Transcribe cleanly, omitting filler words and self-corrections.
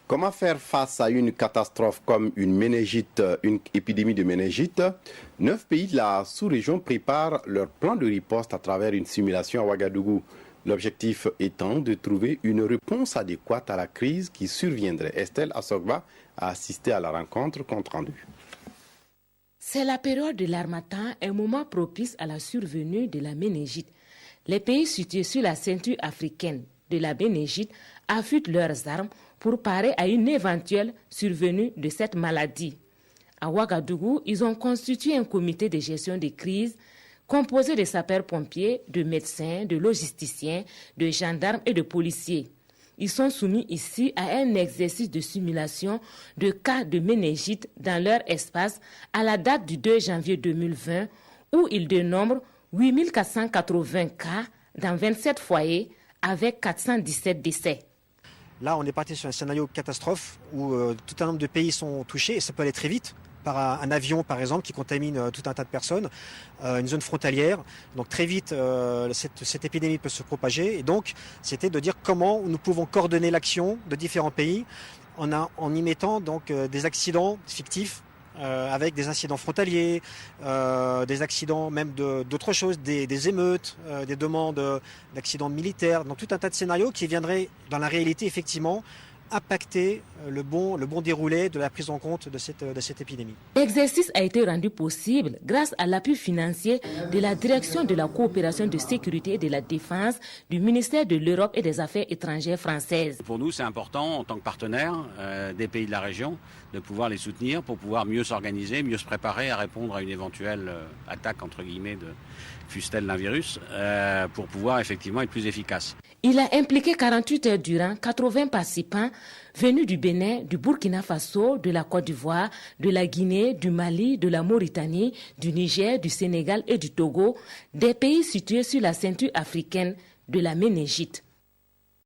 Comment faire face à une catastrophe comme une méningite, une épidémie de méningite? 9 pays de la sous-région préparent leur plan de riposte à travers une simulation à Ouagadougou. L'objectif étant de trouver une réponse adéquate à la crise qui surviendrait. Estelle Assogba a assisté à la rencontre compte rendu. C'est la période de l'harmattan, un moment propice à la survenue de la méningite. Les pays situés sur la ceinture africaine de la méningite affûtent leurs armes pour parer à une éventuelle survenue de cette maladie. À Ouagadougou, ils ont constitué un comité de gestion des crises composé de sapeurs-pompiers, de médecins, de logisticiens, de gendarmes et de policiers. Ils sont soumis ici à un exercice de simulation de cas de méningite dans leur espace à la date du 2 janvier 2020 où ils dénombrent 8480 cas dans 27 foyers avec 417 décès. Là, on est parti sur un scénario catastrophe où tout un nombre de pays sont touchés et ça peut aller très vite. Par un avion, par exemple, qui contamine tout un tas de personnes, une zone frontalière. Donc très vite, cette épidémie peut se propager. Et donc, c'était de dire comment nous pouvons coordonner l'action de différents pays en y mettant donc, des accidents fictifs, avec des incidents frontaliers, des accidents même d'autres choses, des émeutes, des demandes d'accidents militaires, donc tout un tas de scénarios qui viendraient dans la réalité effectivement impacter le bon déroulé de la prise en compte de cette épidémie. L'exercice a été rendu possible grâce à l'appui financier de la Direction de la coopération de sécurité et de la défense du ministère de l'Europe et des Affaires étrangères françaises. Pour nous, c'est important en tant que partenaire des pays de la région de pouvoir les soutenir pour pouvoir mieux s'organiser, mieux se préparer à répondre à une éventuelle attaque entre guillemets fût-elle d'un virus, pour pouvoir effectivement être plus efficace. Il a impliqué 48 heures durant 80 participants venus du Bénin, du Burkina Faso, de la Côte d'Ivoire, de la Guinée, du Mali, de la Mauritanie, du Niger, du Sénégal et du Togo, des pays situés sur la ceinture africaine de la méningite.